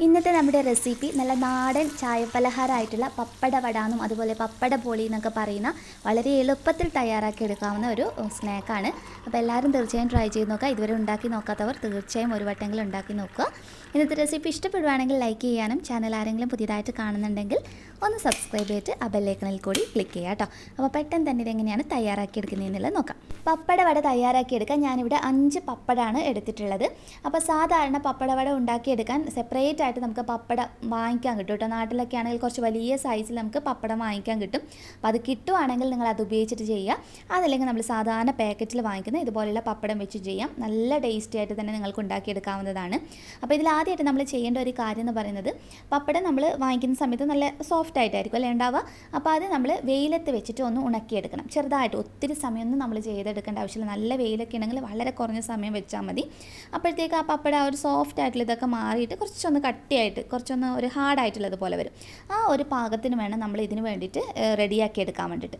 ഇന്നത്തെ നമ്മുടെ റെസിപ്പി നല്ല നാടൻ ചായപ്പലഹാരമായിട്ടുള്ള പപ്പട വട എന്നും അതുപോലെ പപ്പട പോളി എന്നൊക്കെ പറയുന്ന വളരെ എളുപ്പത്തിൽ തയ്യാറാക്കി എടുക്കാവുന്ന ഒരു സ്നാക്കാണ്. അപ്പോൾ എല്ലാവരും തീർച്ചയായും ട്രൈ ചെയ്ത് നോക്കുക. ഇതുവരെ ഉണ്ടാക്കി നോക്കാത്തവർ തീർച്ചയായും ഒരു വട്ടമെങ്കിലും ഉണ്ടാക്കി നോക്കുക. ഇന്നത്തെ റെസിപ്പി ഇഷ്ടപ്പെടുവാണെങ്കിൽ ലൈക്ക് ചെയ്യാനും ചാനൽ ആരെങ്കിലും പുതിയതായിട്ട് കാണുന്നുണ്ടെങ്കിൽ ഒന്ന് സബ്സ്ക്രൈബ് ചെയ്തിട്ട് ആ ബെല്ലൈക്കണിൽ കൂടി ക്ലിക്ക് ചെയ്യുക കേട്ടോ. അപ്പോൾ പെട്ടെന്ന് തന്നെ ഇതെങ്ങനെയാണ് തയ്യാറാക്കി എടുക്കുന്നതെന്നുള്ളത് നോക്കാം. പപ്പട വട തയ്യാറാക്കിയെടുക്കാൻ ഞാനിവിടെ 5 പപ്പടമാണ് എടുത്തിട്ടുള്ളത്. അപ്പോൾ സാധാരണ പപ്പട വട ഉണ്ടാക്കിയെടുക്കാൻ സെപ്പറേറ്റ് ആയിട്ട് നമുക്ക് പപ്പടം വാങ്ങിക്കാൻ കിട്ടും കേട്ടോ. നാട്ടിലൊക്കെ ആണെങ്കിൽ കുറച്ച് വലിയ സൈസിൽ നമുക്ക് പപ്പടം വാങ്ങിക്കാൻ കിട്ടും. അപ്പോൾ അത് കിട്ടുവാണെങ്കിൽ നിങ്ങൾ അത് ഉപയോഗിച്ചിട്ട് ചെയ്യുക. അതല്ലെങ്കിൽ നമ്മൾ സാധാരണ പാക്കറ്റിൽ വാങ്ങിക്കുന്ന ഇതുപോലുള്ള പപ്പടം വെച്ച് ചെയ്യാം. നല്ല ടേസ്റ്റി ആയിട്ട് തന്നെ നിങ്ങൾക്ക് ഉണ്ടാക്കിയെടുക്കാവുന്നതാണ്. അപ്പോൾ ഇതിൽ ആദ്യമായിട്ട് നമ്മൾ ചെയ്യേണ്ട ഒരു കാര്യം എന്ന് പറയുന്നത്, പപ്പടം നമ്മൾ വാങ്ങിക്കുന്ന സമയത്ത് നല്ല സോഫ്റ്റ് ആയിട്ടായിരിക്കും അല്ലേ ഉണ്ടാവുക. അപ്പോൾ അത് നമ്മൾ വെയിലത്ത് വെച്ചിട്ട് ഒന്ന് ഉണക്കിയെടുക്കണം ചെറുതായിട്ട്. ഒത്തിരി സമയമൊന്നും നമ്മൾ ചെയ്തെടുക്കേണ്ട ആവശ്യമില്ല. നല്ല വെയിലൊക്കെ ഉണ്ടെങ്കിൽ വളരെ കുറഞ്ഞ സമയം വെച്ചാൽ മതി. അപ്പോഴത്തേക്ക് ആ പപ്പടം ആ ഒരു സോഫ്റ്റ് ആയിട്ടുള്ള ഇതൊക്കെ മാറിയിട്ട് കുറച്ചൊന്ന് കട്ടിയായിട്ട് കുറച്ചൊന്ന് ഒരു ഹാർഡായിട്ടുള്ളതുപോലെ വരും. ആ ഒരു പാകത്തിന് വേണം നമ്മൾ ഇതിന് വേണ്ടിയിട്ട് റെഡിയാക്കി എടുക്കാൻ വേണ്ടിയിട്ട്.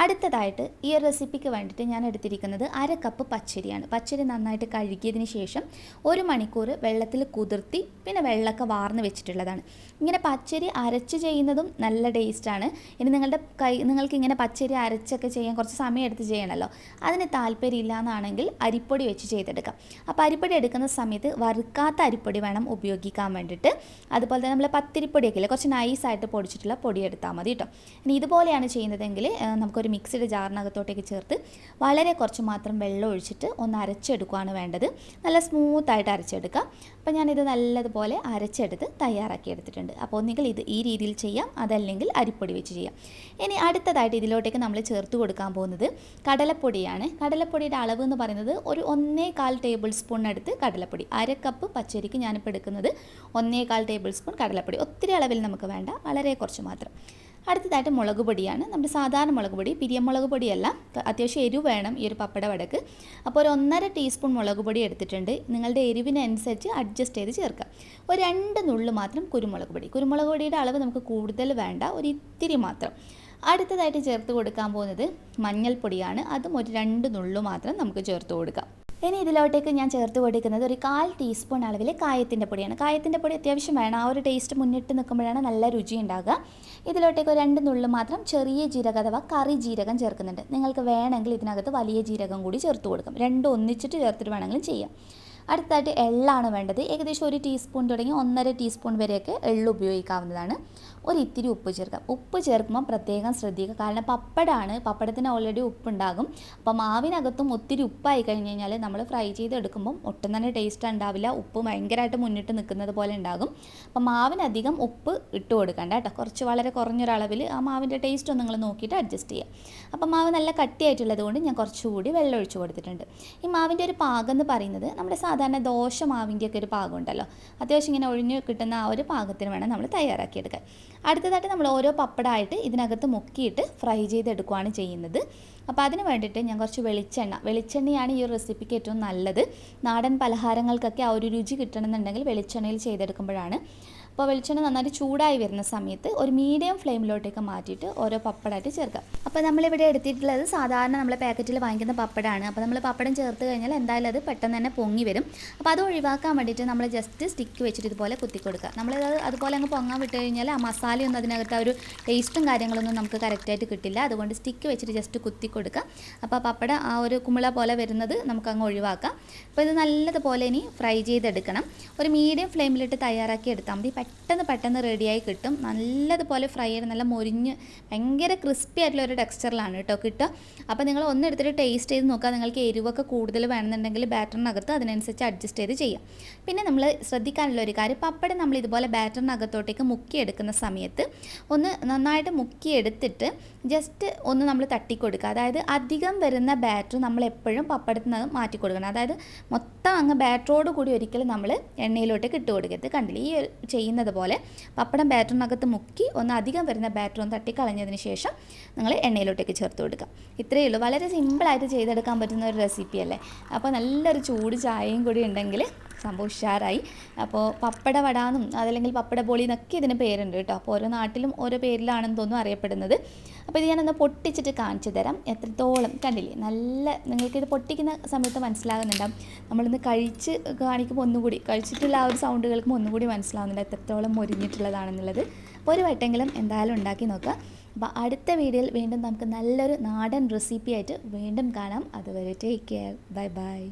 അടുത്തതായിട്ട് ഈ ഒരു റെസിപ്പിക്ക് വേണ്ടിയിട്ട് ഞാൻ എടുത്തിരിക്കുന്നത് 1/2 കപ്പ് പച്ചരിയാണ്. പച്ചരി നന്നായിട്ട് കഴുകിയതിന് ശേഷം 1 മണിക്കൂർ വെള്ളത്തിൽ കുതിർത്തി പിന്നെ വെള്ളമൊക്കെ വാർന്ന് വെച്ചിട്ടുള്ളതാണ്. ഇങ്ങനെ പച്ചരി അരച്ച് ചെയ്യുന്നതും നല്ല ടേസ്റ്റാണ്. ഇനി നിങ്ങൾക്ക് ഇങ്ങനെ പച്ചരി അരച്ചൊക്കെ ചെയ്യാൻ കുറച്ച് സമയം എടുത്ത് ചെയ്യണമല്ലോ, അതിന് താല്പര്യമില്ല എന്നാണെങ്കിൽ അരിപ്പൊടി വെച്ച് ചെയ്തെടുക്കാം. അപ്പോൾ അരിപ്പൊടി എടുക്കുന്ന സമയത്ത് വറുക്കാത്ത അരിപ്പൊടി വേണം ഉപയോഗിക്കാൻ വേണ്ടിയിട്ട്. അതുപോലെ തന്നെ നമ്മൾ പത്തിരിപ്പൊടിയൊക്കെ ഇല്ലേ, കുറച്ച് നൈസായിട്ട് പൊടിച്ചിട്ടുള്ള പൊടി എടുത്താൽ മതി കേട്ടോ. ഇനി ഇതുപോലെയാണ് ചെയ്യുന്നതെങ്കിൽ നമുക്കൊരു മിക്സിയുടെ ജാറിനകത്തോട്ടേക്ക് ചേർത്ത് വളരെ കുറച്ച് മാത്രം വെള്ളം ഒഴിച്ചിട്ട് ഒന്ന് അരച്ചെടുക്കുകയാണ് വേണ്ടത്. നല്ല സ്മൂത്തായിട്ട് അരച്ചെടുക്കുക. അപ്പോൾ ഞാനിത് നല്ലതുപോലെ അരച്ചെടുത്ത് തയ്യാറാക്കി എടുത്തിട്ടുണ്ട്. അപ്പോൾ ഒന്നുകിൽ ഈ രീതിയിൽ ചെയ്യാം, അതല്ലെങ്കിൽ അരിപ്പൊടി വെച്ച് ചെയ്യാം. ഇനി അടുത്തതായിട്ട് ഇതിലോട്ടേക്ക് നമ്മൾ ചേർത്ത് കൊടുക്കാൻ പോകുന്നത് കടലപ്പൊടിയാണ്. കടലപ്പൊടിയുടെ അളവ് എന്ന് പറയുന്നത് ഒരു 1.25 ടേബിൾ സ്പൂൺ എടുത്ത് കടലപ്പൊടി. 1/2 കപ്പ് പച്ചരിക്ക് ഞാനിപ്പോൾ എടുക്കുന്നത് 1.25 ടേബിൾ സ്പൂൺ കടലപ്പൊടി. ഒത്തിരി അളവിൽ നമുക്ക് വേണ്ട, വളരെ കുറച്ച് മാത്രം. അടുത്തതായിട്ട് മുളക് പൊടിയാണ്. നമ്മുടെ സാധാരണ മുളക് പൊടി, പിരിയമുളക് പൊടിയല്ല. അത്യാവശ്യം എരിവ് വേണം ഈ ഒരു പപ്പട വടക്ക്. അപ്പോൾ ഒരു 1.5 ടീസ്പൂൺ മുളക് പൊടി എടുത്തിട്ടുണ്ട്. നിങ്ങളുടെ എരിവിനനുസരിച്ച് അഡ്ജസ്റ്റ് ചെയ്ത് ചേർക്കാം. ഒരു 2 നുള്ളു മാത്രം കുരുമുളക് പൊടി. കുരുമുളക് പൊടിയുടെ അളവ് നമുക്ക് കൂടുതൽ വേണ്ട, ഒരു ഇത്തിരി മാത്രം. അടുത്തതായിട്ട് ചേർത്ത് കൊടുക്കാൻ പോകുന്നത് മഞ്ഞൾപ്പൊടിയാണ്. അതും ഒരു 2 നുള്ളു മാത്രം നമുക്ക് ചേർത്ത് കൊടുക്കാം. ഇനി ഇതിലോട്ടേക്ക് ഞാൻ ചേർത്ത് കൊടുക്കുന്നത് ഒരു 1/4 ടീസ്പൂൺ അളവിൽ കായത്തിൻ്റെ പൊടിയാണ്. കായത്തിൻ്റെ പൊടി അത്യാവശ്യം വേണം, ആ ഒരു ടേസ്റ്റ് മുന്നിട്ട് നിൽക്കുമ്പോഴാണ് നല്ല രുചി ഉണ്ടാകുക. ഇതിലോട്ടേക്ക് ഒരു 2 നുള്ളു മാത്രം ചെറിയ ജീരകം അഥവാ കറി ജീരകം ചേർക്കുന്നുണ്ട്. നിങ്ങൾക്ക് വേണമെങ്കിൽ ഇതിനകത്ത് വലിയ ജീരകം കൂടി ചേർത്ത് കൊടുക്കാം. രണ്ടും ഒന്നിച്ചിട്ട് ചേർത്തിട്ട് വേണമെങ്കിലും ചെയ്യാം. അടുത്തായിട്ട് എള്ളാണ് വേണ്ടത്. ഏകദേശം 1 ടീസ്പൂൺ തുടങ്ങി 1.5 ടീസ്പൂൺ വരെയൊക്കെ എള്ള് ഉപയോഗിക്കാവുന്നതാണ്. ഒരു ഇത്തിരി ഉപ്പ് ചേർക്കാം. ഉപ്പ് ചേർക്കുമ്പോൾ പ്രത്യേകം ശ്രദ്ധിക്കുക, കാരണം പപ്പടമാണ്, പപ്പടത്തിന് ഓൾറെഡി ഉപ്പുണ്ടാകും. അപ്പോൾ മാവിനകത്തും ഒത്തിരി ഉപ്പായി കഴിഞ്ഞ് കഴിഞ്ഞാൽ നമ്മൾ ഫ്രൈ ചെയ്തെടുക്കുമ്പം ഒട്ടും തന്നെ ടേസ്റ്റ് ഉണ്ടാവില്ല. ഉപ്പ് ഭയങ്കരമായിട്ട് മുന്നിട്ട് നിൽക്കുന്നത് പോലെ ഉണ്ടാകും. അപ്പോൾ മാവിനധികം ഉപ്പ് ഇട്ട് കൊടുക്കണ്ട കേട്ടോ. കുറച്ച് വളരെ കുറഞ്ഞൊരളവിൽ ആ മാവിൻ്റെ ടേസ്റ്റ് ഒന്ന് നിങ്ങൾ നോക്കിയിട്ട് അഡ്ജസ്റ്റ് ചെയ്യുക. അപ്പോൾ മാവ് നല്ല കട്ടിയായിട്ടുള്ളത് കൊണ്ട് ഞാൻ കുറച്ചുകൂടി വെള്ളം ഒഴിച്ച് കൊടുത്തിട്ടുണ്ട്. ഈ മാവിൻ്റെ ഒരു പാകം എന്ന് പറയുന്നത് നമ്മുടെ സാധാരണ ദോശ മാവിൻ്റെയൊക്കെ ഒരു പാകം ഉണ്ടല്ലോ, അത്യാവശ്യം ഇങ്ങനെ ഒഴിഞ്ഞ് കിട്ടുന്ന ആ ഒരു പാകത്തിന് വേണം നമ്മൾ തയ്യാറാക്കിയെടുക്കാൻ. അടുത്തതായിട്ട് നമ്മൾ ഓരോ പപ്പടമായിട്ട് ഇതിനകത്ത് മുക്കിയിട്ട് ഫ്രൈ ചെയ്തെടുക്കുകയാണ് ചെയ്യുന്നത്. അപ്പോൾ അതിന് വേണ്ടിയിട്ട് ഞാൻ കുറച്ച് വെളിച്ചെണ്ണയാണ് ഈ ഒരു റെസിപ്പിക്ക് ഏറ്റവും നല്ലത്. നാടൻ പലഹാരങ്ങൾക്കൊക്കെ ആ ഒരു രുചി കിട്ടണമെന്നുണ്ടെങ്കിൽ വെളിച്ചെണ്ണയിൽ ചെയ്തെടുക്കുമ്പോഴാണ്. അപ്പോൾ വെളിച്ചെണ്ണ നന്നായിട്ട് ചൂടായി വരുന്ന സമയത്ത് ഒരു മീഡിയം ഫ്ലെയിമിലോട്ടേക്ക് മാറ്റിയിട്ട് ഓരോ പപ്പടമായിട്ട് ചേർക്കാം. അപ്പോൾ നമ്മളിവിടെ എടുത്തിട്ടുള്ളത് സാധാരണ നമ്മൾ പാക്കറ്റിൽ വാങ്ങിക്കുന്ന പപ്പടമാണ്. അപ്പോൾ നമ്മൾ പപ്പടം ചേർത്ത് കഴിഞ്ഞാൽ എന്തായാലും അത് പെട്ടെന്ന് തന്നെ പൊങ്ങി വരും. അപ്പോൾ അത് ഒഴിവാക്കാൻ വേണ്ടിയിട്ട് നമ്മൾ ജസ്റ്റ് സ്റ്റിക്ക് വെച്ചിട്ട് ഇതുപോലെ കുത്തി കൊടുക്കുക. നമ്മളത് അതുപോലെ അങ്ങ് പൊങ്ങാൻ വിട്ട് കഴിഞ്ഞാൽ ആ മസാലയൊന്നും അതിനകത്ത് ആ ഒരു ടേസ്റ്റും കാര്യങ്ങളൊന്നും നമുക്ക് കറക്റ്റായിട്ട് കിട്ടില്ല. അതുകൊണ്ട് സ്റ്റിക്ക് വെച്ചിട്ട് ജസ്റ്റ് കുത്തി കൊടുക്കുക. അപ്പോൾ പപ്പടം ആ ഒരു കുമിള പോലെ വരുന്നത് നമുക്കങ്ങ് ഒഴിവാക്കാം. അപ്പോൾ ഇത് നല്ലതുപോലെ ഇനി ഫ്രൈ ചെയ്തെടുക്കണം. ഒരു മീഡിയം ഫ്ലെയിമിലിട്ട് തയ്യാറാക്കി എടുത്താൽ മതി. പെട്ടെന്ന് റെഡിയായി കിട്ടും. നല്ലതുപോലെ ഫ്രൈ ചെയ്ത് നല്ല മൊരിഞ്ഞ് ഭയങ്കര ക്രിസ്പി ആയിട്ടുള്ള ഒരു ടെക്സ്ചറിലാണ് കേട്ടോ കിട്ടുക. അപ്പോൾ നിങ്ങൾ ഒന്ന് എടുത്തിട്ട് ടേസ്റ്റ് ചെയ്ത് നോക്കുക. നിങ്ങൾക്ക് എരിവൊക്കെ കൂടുതൽ വേണമെന്നുണ്ടെങ്കിൽ ബാറ്ററിനകത്ത് അതിനനുസരിച്ച് അഡ്ജസ്റ്റ് ചെയ്ത് ചെയ്യാം. പിന്നെ നമ്മൾ ശ്രദ്ധിക്കാനുള്ള ഒരു കാര്യം, പപ്പടം നമ്മൾ ഇതുപോലെ ബാറ്ററിനകത്തോട്ടേക്ക് മുക്കിയെടുക്കുന്ന സമയത്ത് ഒന്ന് നന്നായിട്ട് മുക്കിയെടുത്തിട്ട് ജസ്റ്റ് ഒന്ന് നമ്മൾ തട്ടിക്കൊടുക്കുക. അതായത് അധികം വരുന്ന ബാറ്റർ നമ്മൾ എപ്പോഴും പപ്പടത്തിൽ നിന്ന് മാറ്റി കൊടുക്കണം. അതായത് മൊത്തം അങ്ങ് ബാറ്ററോട് കൂടി ഒരിക്കലും നമ്മൾ എണ്ണയിലോട്ടേക്ക് ഇട്ട് കൊടുക്കരുത്. കണ്ടില്ല, ഈ ചെയ്യുന്നത് പോലെ പപ്പടം ബാറ്ററിനകത്ത് മുക്കി ഒന്ന് അധികം വരുന്ന ബാറ്റർ ഒന്ന് തട്ടിക്കളഞ്ഞതിന് ശേഷം നിങ്ങൾ എണ്ണയിലോട്ടേക്ക് ചേർത്ത് കൊടുക്കുക. ഇത്രയേ ഉള്ളൂ. വളരെ സിമ്പിളായിട്ട് ചെയ്തെടുക്കാൻ പറ്റുന്ന ഒരു റെസിപ്പി അല്ലേ. അപ്പോൾ നല്ലൊരു ചൂട് ചായയും കൂടി ഉണ്ടെങ്കിൽ സംഭവം ഉഷാറായി. അപ്പോൾ പപ്പട വട എന്നും അതല്ലെങ്കിൽ പപ്പട ബോളി എന്നൊക്കെ ഇതിന് പേരുണ്ട് കേട്ടോ. അപ്പോൾ ഓരോ നാട്ടിലും ഓരോ പേരിലാണെന്ന് തോന്നുന്നു അറിയപ്പെടുന്നത്. അപ്പോൾ ഇത് ഞാനൊന്ന് പൊട്ടിച്ചിട്ട് കാണിച്ചു തരാം. എത്രത്തോളം കണ്ടില്ലേ, നല്ല നിങ്ങൾക്കിത് പൊട്ടിക്കുന്ന സമയത്ത് മനസ്സിലാകുന്നുണ്ടാവും. നമ്മളിന്ന് കഴിച്ച് കാണിക്കുമ്പോൾ ഒന്നുകൂടി കഴിച്ചിട്ടുള്ള ആ ഒരു സൗണ്ട് കേൾക്കുമ്പോൾ ഒന്നുകൂടി മനസ്സിലാവുന്നുണ്ട് എത്രത്തോളം മൊരിഞ്ഞിട്ടുള്ളതാണെന്നുള്ളത്. അപ്പോൾ ഒരു വട്ടെങ്കിലും എന്തായാലും ഉണ്ടാക്കി നോക്കുക. അപ്പോൾ അടുത്ത വീഡിയോയിൽ വീണ്ടും നമുക്ക് നല്ലൊരു നാടൻ റെസിപ്പി ആയിട്ട് വീണ്ടും കാണാം. അതുവരെ ടേക്ക് കെയർ, ബൈ ബൈ.